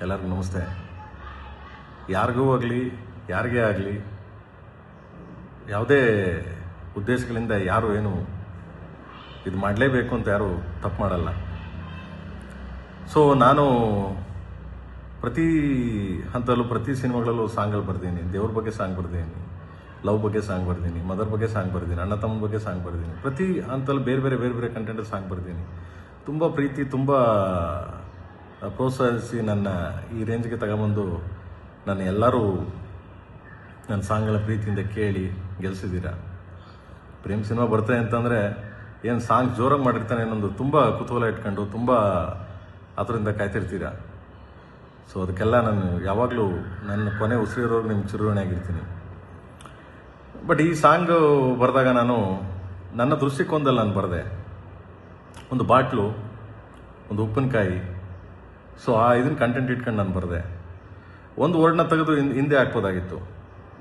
ಎಲ್ಲರಿಗೂ ನಮಸ್ತೆ. ಯಾರಿಗೂ ಆಗಲಿ ಯಾರಿಗೇ ಆಗಲಿ ಯಾವುದೇ ಉದ್ದೇಶಗಳಿಂದ ಯಾರು ಏನು ಇದು ಮಾಡಲೇಬೇಕು ಅಂತ ಯಾರು ತಪ್ಪು ಮಾಡಲ್ಲ. ಸೊ ನಾನು ಪ್ರತಿ ಹಂತದಲ್ಲೂ ಪ್ರತಿ ಸಿನಿಮಾಗಳಲ್ಲೂ ಸಾಂಗ್ಗಳು ಬರ್ತೀನಿ. ದೇವ್ರ ಬಗ್ಗೆ ಸಾಂಗ್ ಬರ್ತೀನಿ, ಲವ್ ಬಗ್ಗೆ ಸಾಂಗ್ ಬರ್ತೀನಿ, ಮದರ್ ಬಗ್ಗೆ ಸಾಂಗ್ ಬರ್ತೀನಿ, ಅಣ್ಣ ತಮ್ಮನ ಬಗ್ಗೆ ಸಾಂಗ್ ಬರ್ತೀನಿ. ಪ್ರತಿ ಹಂತದಲ್ಲೂ ಬೇರೆ ಬೇರೆ ಕಂಟೆಂಟ್ ಸಾಂಗ್ ಬರ್ತೀನಿ. ತುಂಬ ಪ್ರೀತಿ, ತುಂಬ ಪ್ರೋತ್ಸಾಹಿಸಿ ನನ್ನ ಈ ರೇಂಜ್ಗೆ ತಗೊಂಬಂದು ನಾನು ಎಲ್ಲರೂ ನನ್ನ ಸಾಂಗ್ಗಳ ಪ್ರೀತಿಯಿಂದ ಕೇಳಿ ಗೆಲ್ಸಿದ್ದೀರಾ. ಪ್ರೇಮ್ ಸಿನಿಮಾ ಬರ್ತದೆ ಅಂತಂದರೆ ಏನು ಸಾಂಗ್ ಜೋರಾಗಿ ಮಾಡಿರ್ತಾನೆ ಅನ್ನೊಂದು ತುಂಬ ಕುತೂಹಲ ಇಟ್ಕೊಂಡು ತುಂಬ ಅದರಿಂದ ಕಾಯ್ತಿರ್ತೀರ. ಸೊ ಅದಕ್ಕೆಲ್ಲ ನಾನು ಯಾವಾಗಲೂ ನನ್ನ ಕೊನೆ ಉಸಿರಿರೋರು ನಿಮ್ಗೆ ಚಿರುಣೆ ಆಗಿರ್ತೀನಿ. ಬಟ್ ಈ ಸಾಂಗ್ ಬರೆದಾಗ ನಾನು ನನ್ನ ದೃಷ್ಟಿಕೋನದಲ್ಲಿ ನಾನು ಬರೆದೆ. ಒಂದು ಬಾಟ್ಲು, ಒಂದು ಉಪ್ಪಿನಕಾಯಿ, ಸೊ ಇದನ್ನು ಕಂಟೆಂಟ್ ಇಟ್ಕೊಂಡು ನಾನು ಬರೆದೆ. ಒಂದು ವರ್ಡ್ನ ತೆಗೆದು ಹಿಂದೆ ಹಾಕ್ಬೋದಾಗಿತ್ತು,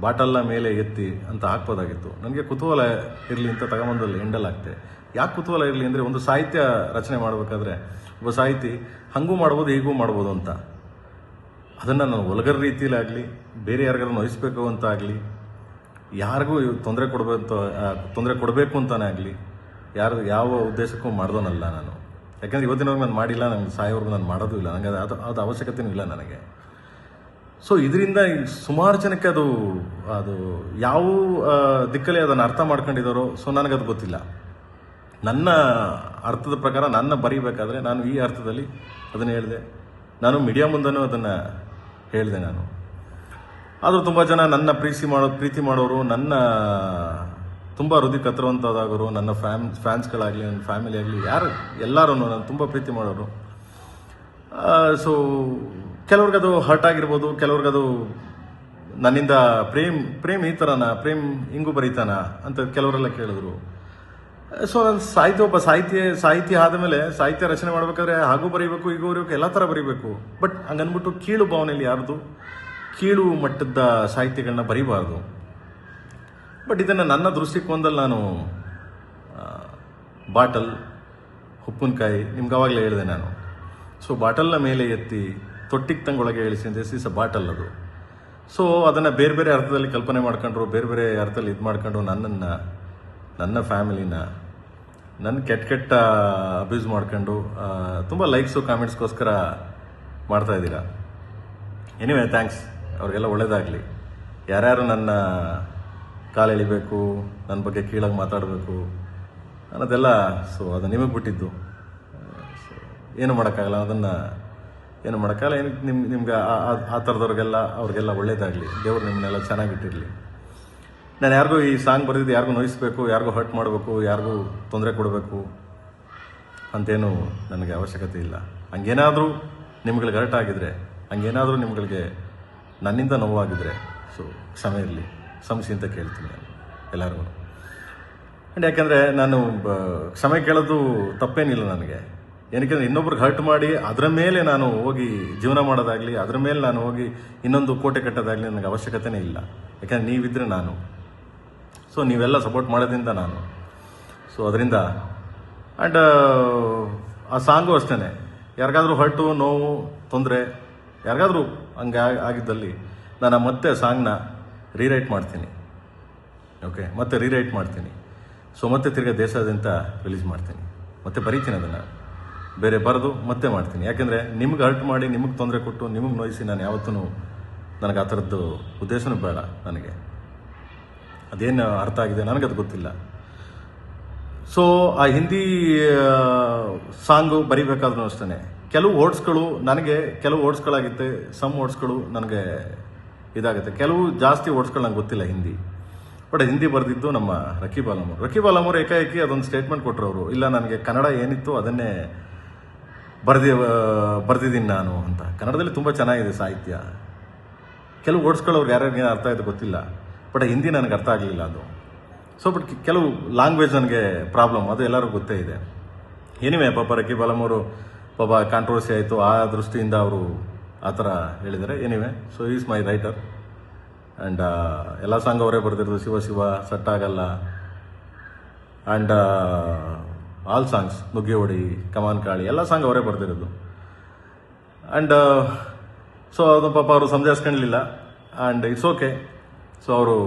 ಬಾಟಲ್ನ ಮೇಲೆ ಎತ್ತಿ ಅಂತ ಹಾಕ್ಬೋದಾಗಿತ್ತು. ನನಗೆ ಕುತೂಹಲ ಇರಲಿ ಅಂತ ತಗೊಂಬಂದಲ್ಲಿ ಎಂಡಲ್ ಆಗ್ತೆ. ಯಾಕೆ ಕುತೂಹಲ ಇರಲಿ ಅಂದರೆ, ಒಂದು ಸಾಹಿತ್ಯ ರಚನೆ ಮಾಡಬೇಕಾದ್ರೆ ಒಬ್ಬ ಸಾಹಿತಿ ಹಾಗೂ ಮಾಡ್ಬೋದು ಹೀಗೂ ಮಾಡ್ಬೋದು ಅಂತ, ಅದನ್ನು ನಾನು ಒಲಗರ ರೀತಿಯಲ್ಲಿ ಆಗಲಿ, ಬೇರೆ ಯಾರಿಗಾರು ನೋಯಿಸ್ಬೇಕು ಅಂತ ಆಗಲಿ, ಯಾರಿಗೂ ತೊಂದರೆ ಕೊಡಬೇಕು ಅಂತಾನೆ ಆಗಲಿ, ಯಾವ ಉದ್ದೇಶಕ್ಕೂ ಮಾಡ್ದೋನಲ್ಲ ನಾನು. ಯಾಕಂದರೆ ಇವತ್ತಿನವರೆಗೂ ನಾನು ಮಾಡಿಲ್ಲ, ನನಗೆ ಸಾಯೋವರೆಗೂ ನಾನು ಮಾಡೋದು ಇಲ್ಲ, ನನಗೆ ಅದು ಅವಶ್ಯಕತೆಯೂ ಇಲ್ಲ ನನಗೆ. ಸೊ ಇದರಿಂದ ಸುಮಾರು ಜನಕ್ಕೆ ಅದು ಯಾವ ದಿಕ್ಕಲ್ಲಿ ಅದನ್ನು ಅರ್ಥ ಮಾಡ್ಕೊಂಡಿದ್ದಾರೋ, ಸೊ ನನಗದು ಗೊತ್ತಿಲ್ಲ. ನನ್ನ ಅರ್ಥದ ಪ್ರಕಾರ ನನ್ನ ಬರೀಬೇಕಾದ್ರೆ ನಾನು ಈ ಅರ್ಥದಲ್ಲಿ ಅದನ್ನು ಹೇಳಿದೆ. ನಾನು ಮೀಡಿಯಾ ಮುಂದೆನೂ ಅದನ್ನು ಹೇಳಿದೆ. ನಾನು ಆದರೂ ತುಂಬ ಜನ ನನ್ನ ಪ್ರೀತಿ ಮಾಡೋರು, ನನ್ನ ತುಂಬ ಹೃದಯ ಕತ್ತರುವಂಥದ್ದಾಗೋರು, ನನ್ನ ಫ್ಯಾನ್ಸ್ಗಳಾಗಲಿ, ನನ್ನ ಫ್ಯಾಮಿಲಿ ಆಗಲಿ, ಎಲ್ಲರೂ ನಾನು ತುಂಬ ಪ್ರೀತಿ ಮಾಡೋರು. ಸೊ ಕೆಲವ್ರಿಗದು ಹರ್ಟ್ ಆಗಿರ್ಬೋದು, ಕೆಲವ್ರಿಗದು ನನ್ನಿಂದ ಪ್ರೇಮ್ ಈ ಥರನಾ, ಪ್ರೇಮ್ ಹಿಂಗೂ ಬರೀತಾನ ಅಂತ ಕೆಲವರೆಲ್ಲ ಕೇಳಿದ್ರು. ಸೊ ನಾನು ಒಬ್ಬ ಸಾಹಿತಿ ಆದಮೇಲೆ ಸಾಹಿತ್ಯ ರಚನೆ ಮಾಡಬೇಕಾದ್ರೆ ಹಾಗೂ ಬರೀಬೇಕು, ಹೀಗೂ ಬರೀಬೇಕು, ಎಲ್ಲ ಥರ ಬರೀಬೇಕು. ಬಟ್ ಹಂಗನ್ಬಿಟ್ಟು ಕೀಳು ಭಾವನೆಯಲ್ಲಿ ಯಾರ್ದು ಕೀಳು ಮಟ್ಟದ ಸಾಹಿತ್ಯಗಳನ್ನ ಬರೀಬಾರ್ದು. ಬಟ್ ಇದನ್ನು ನನ್ನ ದೃಷ್ಟಿಕೋನದಲ್ಲಿ ನಾನು ಬಾಟಲ್, ಉಪ್ಪಿನಕಾಯಿ ನಿಮ್ಗೆ ಆವಾಗಲೇ ಹೇಳಿದೆ ನಾನು. ಸೊ ಬಾಟಲ್ನ ಮೇಲೆ ಎತ್ತಿ ತೊಟ್ಟಿಗೆ ತಂಗೊಳಗೆ ಇಳಿಸಿ ಅಂತ ದಿಸ್ ಅ ಬಾಟಲ್ ಅದು. ಸೊ ಅದನ್ನು ಬೇರೆ ಬೇರೆ ಅರ್ಥದಲ್ಲಿ ಕಲ್ಪನೆ ಮಾಡ್ಕೊಂಡ್ರು, ಬೇರೆ ಬೇರೆ ಅರ್ಥದಲ್ಲಿ ಇದು ಮಾಡ್ಕೊಂಡು ನನ್ನನ್ನು, ನನ್ನ ಫ್ಯಾಮಿಲಿನ, ನನ್ನ ಕೆಟ್ಟ ಅಬ್ಯೂಸ್ ಮಾಡ್ಕೊಂಡು ತುಂಬ ಲೈಕ್ಸು ಕಾಮೆಂಟ್ಸ್ಗೋಸ್ಕರ ಮಾಡ್ತಾಯಿದ್ದೀರಾ. ಎನಿವೆ ಥ್ಯಾಂಕ್ಸ್, ಅವ್ರಿಗೆಲ್ಲ ಒಳ್ಳೇದಾಗಲಿ. ಯಾರ್ಯಾರು ನನ್ನ ಕಾಲು ಎಳಿಬೇಕು, ನನ್ನ ಬಗ್ಗೆ ಕೀಳಾಗಿ ಮಾತಾಡಬೇಕು ಅನ್ನೋದೆಲ್ಲ, ಸೊ ಅದು ನಿಮಗೆ ಬಿಟ್ಟಿದ್ದು. ಏನು ಮಾಡೋಕ್ಕಾಗಲ್ಲ, ಅದನ್ನು ಏನು ಮಾಡೋಕ್ಕಾಗಲ್ಲ. ಏನಕ್ಕೆ ನಿಮ್ಗೆ ಆ ಥರದವ್ರಿಗೆಲ್ಲ ಅವ್ರಿಗೆಲ್ಲ ಒಳ್ಳೇದಾಗಲಿ, ದೇವ್ರು ನಿಮ್ಮನ್ನೆಲ್ಲ ಚೆನ್ನಾಗಿಟ್ಟಿರಲಿ. ನಾನು ಯಾರಿಗೂ ಈ ಸಾಂಗ್ ಬರೆದಿದ್ದು ಯಾರಿಗೂ ನೋಯಿಸ್ಬೇಕು, ಯಾರಿಗೂ ಹರ್ಟ್ ಮಾಡಬೇಕು, ಯಾರಿಗೂ ತೊಂದರೆ ಕೊಡಬೇಕು ಅಂತೇನು ನನಗೆ ಅವಶ್ಯಕತೆ ಇಲ್ಲ. ಹಂಗೇನಾದರೂ ನಿಮ್ಗಳಿಗೆ ಹರ್ಟ್ ಆಗಿದ್ರೆ, ಹಂಗೇನಾದರೂ ನಿಮ್ಗಳಿಗೆ ನನ್ನಿಂದ ನೋವಾಗಿದ್ರೆ, ಸೊ ಕ್ಷಮೆ ಇರಲಿ, ಕ್ಷಮಿಸಿ ಅಂತ ಕೇಳ್ತೀನಿ ನಾನು ಎಲ್ಲರಿಗೂ. ಆ್ಯಂಡ್ ಯಾಕೆಂದರೆ ನಾನು ಕ್ಷಮೆ ಕೇಳೋದು ತಪ್ಪೇನಿಲ್ಲ ನನಗೆ. ಏನಕ್ಕೆ ಇನ್ನೊಬ್ರಿಗೆ ಹರ್ಟ್ ಮಾಡಿ ಅದರ ಮೇಲೆ ನಾನು ಹೋಗಿ ಜೀವನ ಮಾಡೋದಾಗಲಿ, ಅದರ ಮೇಲೆ ನಾನು ಹೋಗಿ ಇನ್ನೊಂದು ಕೋಟೆ ಕಟ್ಟೋದಾಗಲಿ ನನಗೆ ಅವಶ್ಯಕತೆನೇ ಇಲ್ಲ. ಯಾಕೆಂದರೆ ನೀವಿದ್ರೆ ನಾನು, ಸೊ ನೀವೆಲ್ಲ ಸಪೋರ್ಟ್ ಮಾಡೋದ್ರಿಂದ ನಾನು. ಸೊ ಅದರಿಂದ ಆ್ಯಂಡ್ ಆ ಸಾಂಗು ಅಷ್ಟೇ, ಯಾರಿಗಾದ್ರೂ ಹರ್ಟು, ನೋವು, ತೊಂದರೆ ಯಾರಿಗಾದ್ರೂ ಹಂಗೆ ಆಗಿದ್ದಲ್ಲಿ ನಾನು ಮತ್ತೆ ಸಾಂಗ್ನ ರೀರೈಟ್ ಮಾಡ್ತೀನಿ. ಓಕೆ, ಮತ್ತೆ ರೀರೈಟ್ ಮಾಡ್ತೀನಿ. ಸೊ ಮತ್ತೆ ತಿರ್ಗಾ ದೇಶಾದ್ಯಂತ ರಿಲೀಸ್ ಮಾಡ್ತೀನಿ, ಮತ್ತೆ ಬರೀತೀನಿ ಅದನ್ನು, ಬೇರೆ ಬರೆದು ಮತ್ತೆ ಮಾಡ್ತೀನಿ. ಯಾಕೆಂದರೆ ನಿಮ್ಗೆ ಹರ್ಟ್ ಮಾಡಿ, ನಿಮಗೆ ತೊಂದರೆ ಕೊಟ್ಟು, ನಿಮಗೆ ನೋಯಿಸಿ ನಾನು ಯಾವತ್ತೂ, ನನಗೆ ಆ ಥರದ್ದು ಉದ್ದೇಶನೂ ಬೇಡ. ನನಗೆ ಅದೇನು ಅರ್ಥ ಆಗಿದೆ ನನಗದು ಗೊತ್ತಿಲ್ಲ. ಸೊ ಆ ಹಿಂದಿ ಸಾಂಗು ಬರಿಬೇಕಾದ್ರೂ ಅಷ್ಟೇ ಕೆಲವು ವರ್ಡ್ಸ್ಗಳು ನನಗೆ, ಕೆಲವು ವರ್ಡ್ಸ್ಗಳಾಗುತ್ತೆ, ಸಮ್ ವರ್ಡ್ಸ್ಗಳು ನನಗೆ ಇದಾಗುತ್ತೆ, ಕೆಲವು ಜಾಸ್ತಿ ವರ್ಡ್ಸ್ಗಳು ನಂಗೆ ಗೊತ್ತಿಲ್ಲ ಹಿಂದಿ. ಬಟ್ ಹಿಂದಿ ಬರೆದಿದ್ದು ನಮ್ಮ ರಕೀಬ್ ಆಲಮ್ ಅವರು ಏಕಾಏಕಿ ಅದೊಂದು ಸ್ಟೇಟ್ಮೆಂಟ್ ಕೊಟ್ಟರು ಅವರು, ಇಲ್ಲ ನನಗೆ ಕನ್ನಡ ಏನಿತ್ತು ಅದನ್ನೇ ಬರೆದಿದ್ದೀನಿ ನಾನು ಅಂತ. ಕನ್ನಡದಲ್ಲಿ ತುಂಬ ಚೆನ್ನಾಗಿದೆ ಸಾಹಿತ್ಯ. ಕೆಲವು ವರ್ಡ್ಸ್ಗಳು ಅವ್ರಿಗೆ ಯಾರ್ಯಾರಿಗೆ ಅರ್ಥ ಆಯಿತು ಗೊತ್ತಿಲ್ಲ, ಬಟ್ ಹಿಂದಿ ನನಗೆ ಅರ್ಥ ಆಗಲಿಲ್ಲ ಅದು. ಸೊ ಬಟ್ ಕೆಲವು ಲ್ಯಾಂಗ್ವೇಜ್ ನನಗೆ ಪ್ರಾಬ್ಲಮ್, ಅದು ಎಲ್ಲರಿಗೂ ಗೊತ್ತೇ ಇದೆ. ಏನಿವೆ ಪಾಪ ರಕೀಬ್ ಆಲಮ್ ಅವರು ಪಾಪ ಕಾಂಟ್ರವರ್ಸಿ ಆಯಿತು, ಆ ದೃಷ್ಟಿಯಿಂದ ಅವರು ಆ ಥರ ಹೇಳಿದ್ದಾರೆ. Anyway, so is my writer and ಎಲ್ಲ ಸಾಂಗ್ ಅವರೇ ಬರೆದಿರೋದು. ಶಿವ ಸಟ್ಟಾಗಲ್ಲ ಆ್ಯಂಡ್ ಆಲ್ ಸಾಂಗ್ಸ್, ನುಗ್ಗೆ ಹೊಡಿ, ಕಮಾನ್ ಕಾಳಿ, ಎಲ್ಲ ಸಾಂಗ್ ಅವರೇ ಬರೆದಿರೋದು. ಆ್ಯಂಡ್ ಸೊ ಅದು ಪಾಪ ಅವರು ಸಮಜಾಯಿಸ್ಕೊಳ್ಳಲಿಲ್ಲ ಆ್ಯಂಡ್ ಇಟ್ಸ್ ಓಕೆ. ಸೊ ಅವರು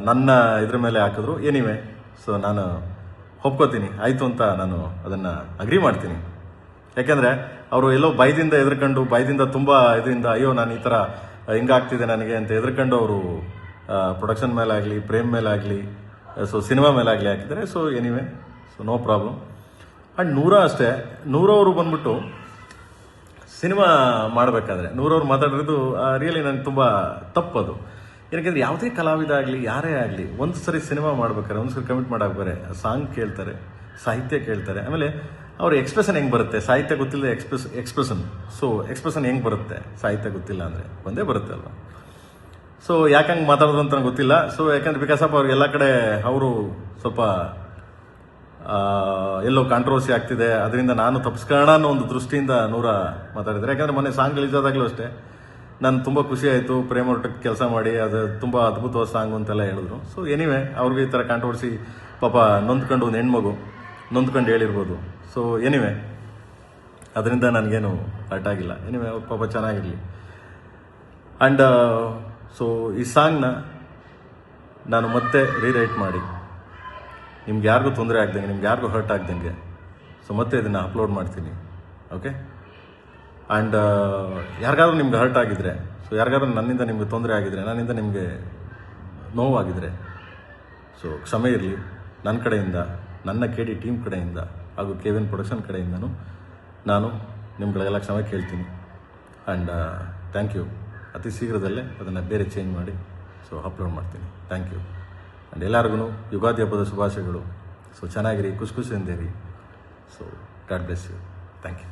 ನನ್ನ ಇದ್ರ ಮೇಲೆ ಹಾಕಿದ್ರು. ಎನಿವೆ, ಸೊ ನಾನು ಒಪ್ಕೋತೀನಿ, ಆಯಿತು ಅಂತ ನಾನು ಅದನ್ನು ಅಗ್ರಿ ಮಾಡ್ತೀನಿ. ಯಾಕೆಂದರೆ ಅವರು ಎಲ್ಲೋ ಭಯದಿಂದ ಎದ್ರಕೊಂಡು, ಭಯದಿಂದ ತುಂಬ ಇದರಿಂದ ಅಯ್ಯೋ ನಾನು ಈ ಥರ ಹಿಂಗಾಗ್ತಿದೆ ನನಗೆ ಅಂತ ಎದ್ರಕೊಂಡು ಅವರು ಪ್ರೊಡಕ್ಷನ್ ಮೇಲೆ ಆಗಲಿ, ಪ್ರೇಮ್ ಮೇಲೆ ಆಗಲಿ, ಸೊ ಸಿನಿಮಾ ಮೇಲೆ ಆಗಲಿ ಹಾಕಿದ್ದಾರೆ. So anyway, so no problem. And ನೂರ ಅಷ್ಟೇ, ನೂರವರು ಬಂದ್ಬಿಟ್ಟು ಸಿನಿಮಾ ಮಾಡಬೇಕಾದ್ರೆ ನೂರವ್ರು ಮಾತಾಡಿರೋದು ರಿಯಲಿ ನನಗೆ ತುಂಬ ತಪ್ಪದು. ಏನಕ್ಕೆ ಯಾವುದೇ ಕಲಾವಿದ ಆಗಲಿ, ಯಾರೇ ಆಗಲಿ, ಒಂದು ಸರಿ ಸಿನಿಮಾ ಮಾಡ್ಬೇಕಾದ್ರೆ, ಒಂದು ಸರಿ ಕಮಿಟ್ ಮಾಡಾಕ್ಬೇಕಾರೆ ಸಾಂಗ್ ಕೇಳ್ತಾರೆ, ಸಾಹಿತ್ಯ ಕೇಳ್ತಾರೆ, ಆಮೇಲೆ ಅವ್ರ ಎಕ್ಸ್ಪ್ರೆಷನ್ ಹೆಂಗೆ ಬರುತ್ತೆ, ಸಾಹಿತ್ಯ ಗೊತ್ತಿಲ್ಲ ಎಕ್ಸ್ಪ್ರೆಷನ್. ಸೊ ಎಕ್ಸ್ಪ್ರೆಷನ್ ಹೆಂಗೆ ಬರುತ್ತೆ ಸಾಹಿತ್ಯ ಗೊತ್ತಿಲ್ಲ ಅಂದರೆ ಒಂದೇ ಬರುತ್ತೆ ಅಲ್ವಾ. ಸೊ ಯಾಕಂಗೆ ಮಾತಾಡೋದು ಅಂತ ನಂಗೆ ಗೊತ್ತಿಲ್ಲ. ಸೊ ಯಾಕಂದ್ರೆ ಬಿಕಾಸ್ ಆಫ್ ಅವ್ರಿಗೆ ಎಲ್ಲ ಕಡೆ ಅವರು ಸ್ವಲ್ಪ ಎಲ್ಲೋ ಕಾಂಟ್ರವರ್ಸಿ ಆಗ್ತಿದೆ, ಅದರಿಂದ ನಾನು ತಪ್ಪಿಸ್ಕೊಳ್ಳೋಣ ಅನ್ನೋ ಒಂದು ದೃಷ್ಟಿಯಿಂದ ನೂರ ಮಾತಾಡಿದ್ದಾರೆ. ಯಾಕಂದರೆ ಮೊನ್ನೆ ಸಾಂಗ್ ರಿಲೀಸ್ ಆದಾಗಲೂ ಅಷ್ಟೇ ನಾನು ತುಂಬ ಖುಷಿ ಆಯಿತು, ಪ್ರೇಮ್ ಒಟ್ಟಿಗೆ ಕೆಲಸ ಮಾಡಿ, ಅದು ತುಂಬ ಅದ್ಭುತವಾದ ಸಾಂಗ್ ಅಂತೆಲ್ಲ ಹೇಳಿದ್ರು. ಸೊ ಎನಿವೆ, ಅವ್ರಿಗೆ ಈ ಥರ ಕಾಂಟ್ರವರ್ಸಿ ಪಾಪ ನೊಂದ್ಕೊಂಡು, ಒಂದು ಹೆಣ್ಮಗು ನೊಂದ್ಕೊಂಡು ಹೇಳಿರ್ಬೋದು. ಸೊ ಎನಿವೆ, ಅದರಿಂದ ನನಗೇನು ಹರ್ಟ್ ಆಗಿಲ್ಲ. ಎನಿವೆ, ಅವ್ರ ಪಾಪ ಚೆನ್ನಾಗಿರಲಿ. ಆ್ಯಂಡ್ ಸೊ ಈ ಸಾಂಗ್ನ ನಾನು ಮತ್ತೆ ರೀರೈಟ್ ಮಾಡಿ ನಿಮ್ಗೆ ಯಾರಿಗೂ ತೊಂದರೆ ಆಗ್ದಂಗೆ, ನಿಮ್ಗೆ ಯಾರಿಗೂ ಹರ್ಟ್ ಆಗ್ದಂಗೆ, ಸೊ ಮತ್ತೆ ಇದನ್ನು ಅಪ್ಲೋಡ್ ಮಾಡ್ತೀನಿ. ಓಕೆ. ಆ್ಯಂಡ್ ಯಾರಿಗಾದ್ರೂ ನಿಮ್ಗೆ ಹರ್ಟ್ ಆಗಿದ್ರೆ, ಸೊ ಯಾರಿಗಾದ್ರೂ ನನ್ನಿಂದ ನಿಮಗೆ ತೊಂದರೆ ಆಗಿದ್ರೆ, ನನ್ನಿಂದ ನಿಮಗೆ ನೋವಾಗಿದ್ರೆ, ಸೊ ಕ್ಷಮೆ ಇರಲಿ. ನನ್ನ ಕಡೆಯಿಂದ, ನನ್ನ KD ಟೀಮ್ ಕಡೆಯಿಂದ ಹಾಗೂ KVN ಪ್ರೊಡಕ್ಷನ್ ಕಡೆಯಿಂದನೂ ನಾನು ನಿಮ್ಗಳಿಗೆಲ್ಲ ಕ್ಷಮೆ ಕೇಳ್ತೀನಿ. And thank you. ಅತಿ ಶೀಘ್ರದಲ್ಲೇ ಅದನ್ನು ಬೇರೆ ಚೇಂಜ್ ಮಾಡಿ ಸೊ ಅಪ್ಲೋಡ್ ಮಾಡ್ತೀನಿ. Thank you. ಆ್ಯಂಡ್ ಎಲ್ಲರಿಗೂ ಯುಗಾದಿ ಹಬ್ಬದ ಶುಭಾಶಯಗಳು. ಸೊ ಚೆನ್ನಾಗಿರಿ, ಖುಷಿಯಿಂದಿರಿ. So God bless you. Thank you.